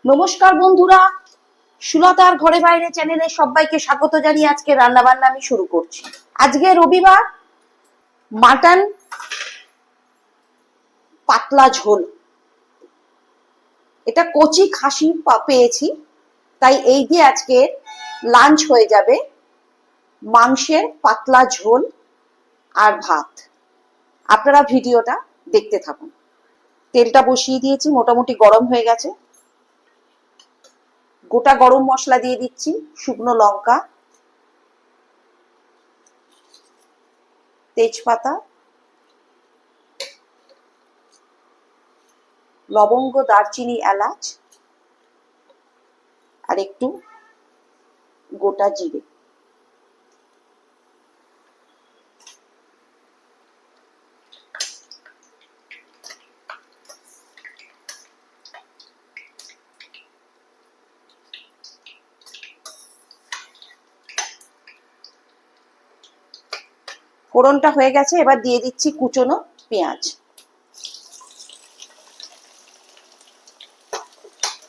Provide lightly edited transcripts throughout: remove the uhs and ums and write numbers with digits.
নমস্কার বন্ধুরা, সুলতার ঘরে বাইরে চ্যানেলে সবাইকে স্বাগত জানিয়ে আজকে রান্না বান্না আমি শুরু করছি। আজকে রবিবার, মাটন পাতলা ঝোল। এটা কচি খাসি পেয়েছি, তাই এই দিয়ে আজকে লাঞ্চ হয়ে যাবে। মাংসের পাতলা ঝোল আর ভাত। আপনারা ভিডিওটা দেখতে থাকুন। তেলটা বসিয়ে দিয়েছি, মোটামুটি গরম হয়ে গেছে। গোটা গরম মশলা দিয়ে দিচ্ছি, শুকনো লঙ্কা, তেজপাতা, লবঙ্গ, দারচিনি, এলাচ আর একটু গোটা জিরে। ফোড়নটা হয়ে গেছে, এবার দিয়ে দিচ্ছি কুচনো পেঁয়াজ।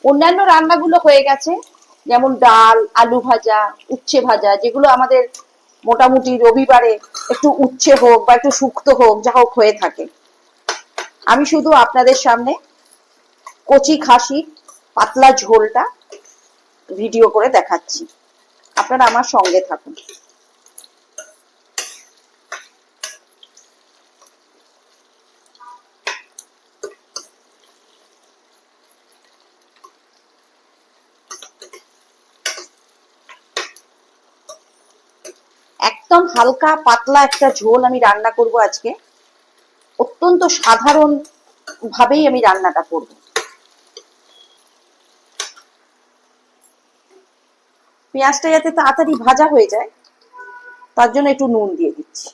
অন্যান্য রান্নাগুলো হয়ে গেছে, যেমন ডাল, আলু ভাজা, উচ্ছে ভাজা, যেগুলো আমাদের মোটামুটি রবিবারে একটু উচ্ছে হোক বা একটু শুক্তো হোক, যা হোক হয়ে থাকে। আমি শুধু আপনাদের সামনে কচি খাসি পাতলা ঝোলটা ভিডিও করে দেখাচ্ছি। আপনারা আমার সঙ্গে থাকুন। একদম হালকা পাতলা একটা ঝোল আমি রান্না করব আজকে। অত্যন্ত সাধারণ ভাবেই আমি রান্নাটা করব। পেঁয়াজটা যাতে তাড়াতাড়ি ভাজা হয়ে যায়, তার জন্য একটু নুন দিয়ে দিচ্ছি।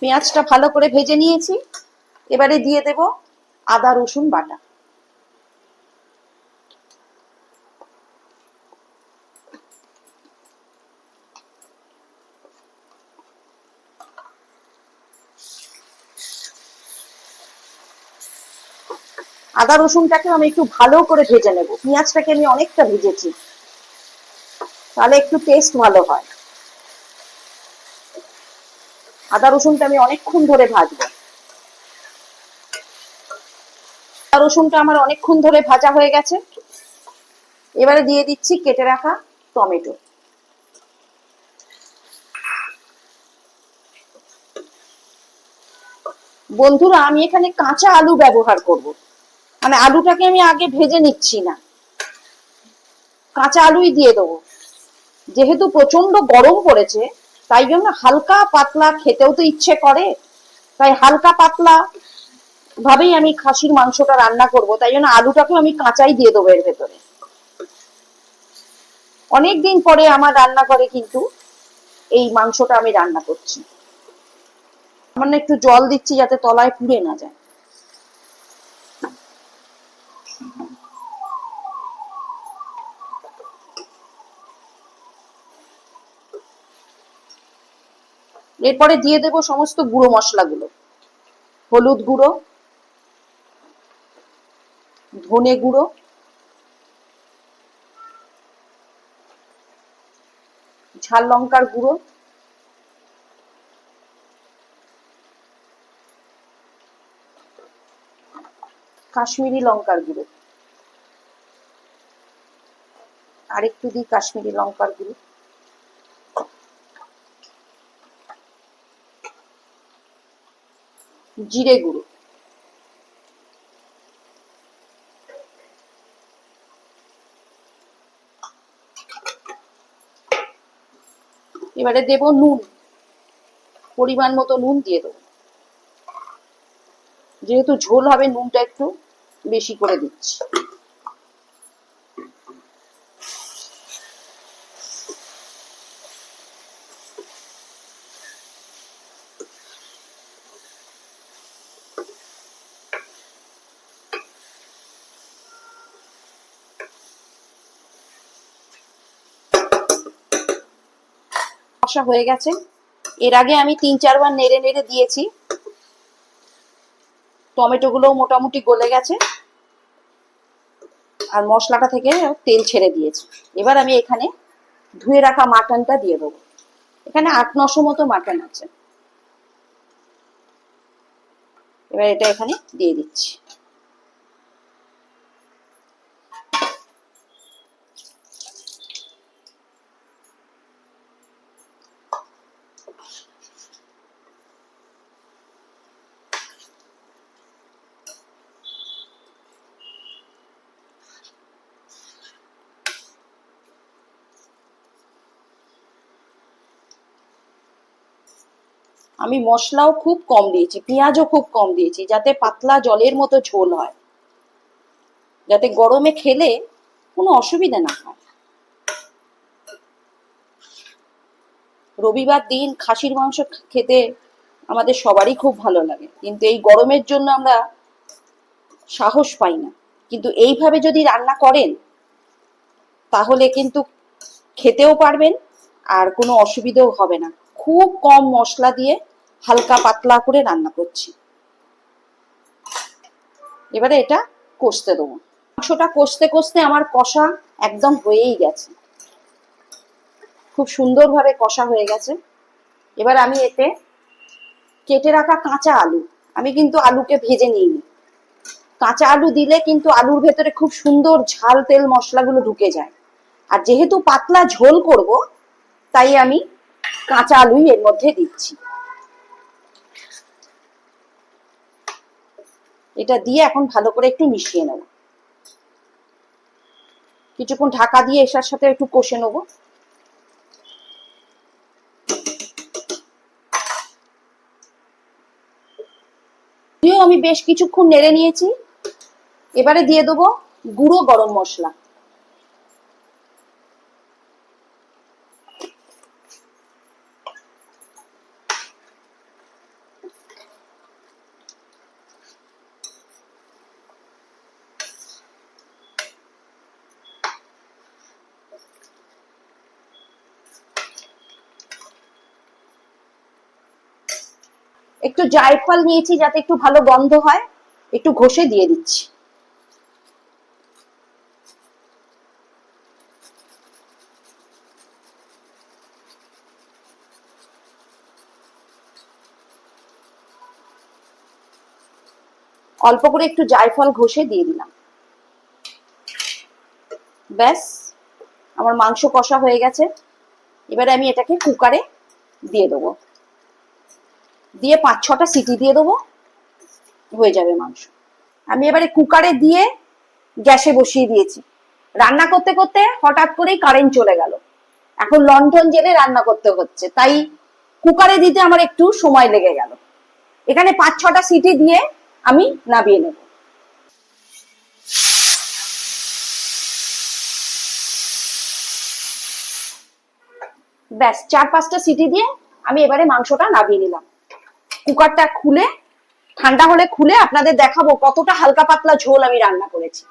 পেঁয়াজটা ভালো করে ভেজে নিয়েছি, এবারে দিয়ে দেব আদা রসুন বাটা। আদা রসুনটাকে আমি একটু ভালো করে ভেজে নেব। পেঁয়াজটাকে আমি অনেকটা ভেজেছি, তাহলে একটু টেস্ট ভালো হয়। আদা রসুনটা আমি অনেকক্ষণ ধরে ভাজবো। আদা রসুনটা আমার অনেকক্ষণ ধরে ভাজা হয়ে গেছে। এবারে দিয়ে দিচ্ছি কেটে রাখা টমেটো। বন্ধুরা, আমি এখানে কাঁচা আলু ব্যবহার করব, মানে আলুটাকে আমি আগে ভেজে নিচ্ছি না, কাঁচা আলুই দিয়ে দেবো। যেহেতু প্রচন্ড গরম পড়েছে, তাই জন্য হালকা পাতলা খেতেও তো ইচ্ছে করে, তাই হালকা পাতলা ভাবেই আমি খাসির মাংসটা রান্না করব, তাই জন্য আলুটাকেও আমি কাঁচাই দিয়ে দেবো এর ভেতরে। অনেকদিন পরে আমার রান্নাঘরে কিন্তু এই মাংসটা আমি রান্না করছি। সামান্য একটু জল দিচ্ছি যাতে তলায় পুড়ে না যায়। এরপরে দিয়ে দেব সমস্ত গুঁড়ো মশলাগুলো। হলুদ গুঁড়ো, ধনে গুঁড়ো, ঝাল লঙ্কার গুঁড়ো, কাশ্মীরি লঙ্কার গুঁড়ো, আর একটু দিই কাশ্মীরি লঙ্কার গুঁড়ো, জিরে গুঁড়ো। এবারে দেব নুন, পরিমাণ মতো নুন দিয়ে দেবো। যেহেতু ঝোল হবে, নুনটা একটু বেশি করে দিচ্ছি। কষা হয়ে গেছে। এর আগে আমি 3-4 বার নেড়ে নেড়ে দিয়েছি। টমেটো গুলো মোটামুটি গলে গেছে আর মশলাটা থেকে তেল ছেড়ে দিয়েছে। এবার আমি এখানে ধুয়ে রাখা মাটনটা দিয়ে দেবো। এখানে 800-900 মতো মাটন আছে। এবার এটা এখানে দিয়ে দিচ্ছি। আমি মশলাও খুব কম দিয়েছি, পেঁয়াজও খুব কম দিয়েছি, যাতে পাতলা জলের মতো ঝোল হয়, যাতে গরমে খেলে কোনো অসুবিধা না হয়। রবিবার দিন খাসির মাংস খেতে আমাদের সবারই খুব ভালো লাগে, কিন্তু এই গরমের জন্য আমরা সাহস পাই না। কিন্তু এইভাবে যদি রান্না করেন তাহলে কিন্তু খেতেও পারবেন আর কোনো অসুবিধাও হবে না। খুব কম মশলা দিয়ে হালকা পাতলা করে রান্না করছি। এবারে এটা কষতে দেবো। মাংসটা কষতে কষতে আমার কষা একদম হয়েই গেছে, খুব সুন্দরভাবে কষা হয়ে গেছে। এবার আমি এতে কেটে রাখা কাঁচা আলু, আমি কিন্তু আলুকে ভেজে নিইনি, কাঁচা আলু দিলে কিন্তু আলুর ভেতরে খুব সুন্দর ঝাল তেল মশলাগুলো ঢুকে যায়। আর যেহেতু পাতলা ঝোল করব তাই আমি কাঁচা আলুই এর মধ্যে দিচ্ছি। এটা দিয়ে এখন ভালো করে একটু মিশিয়ে নেব। কিছুক্ষণ ঢাকা দিয়ে এটার সাথে একটু কষে নেব। আমি বেশ কিছুক্ষণ নেড়ে নিয়েছি। এবারে দিয়ে দেবো গুঁড়ো গরম মশলা। একটু জায়ফল নিয়েছি যাতে একটু ভালো গন্ধ হয়, একটু ঘষে দিয়ে দিচ্ছি। অল্প করে একটু জায়ফল ঘষে দিয়ে দিলাম। ব্যাস, আমার মাংস কষা হয়ে গেছে। এবারে আমি এটাকে কুকারে দিয়ে দেবো, দিয়ে 5-6টা সিটি দিয়ে দেবো, হয়ে যাবে মাংস। আমি এবারে কুকারে দিয়ে গ্যাসে বসিয়ে দিয়েছি। রান্না করতে করতে হঠাৎ করেই কারেন্ট চলে গেল, এখন লণ্ঠন জেলে রান্না করতে হচ্ছে, তাই কুকারে দিতে আমার একটু সময় লেগে গেল। এখানে 5-6টা সিটি দিয়ে আমি নামিয়ে নেব। ব্যাস 4-5টা সিটি দিয়ে আমি এবারে মাংসটা নামিয়ে নিলাম। কুকারটা খুলে ঠান্ডা হলে খুলে আপনাদের দেখাবো কতটা হালকা পাতলা ঝোল আমি রান্না করেছি।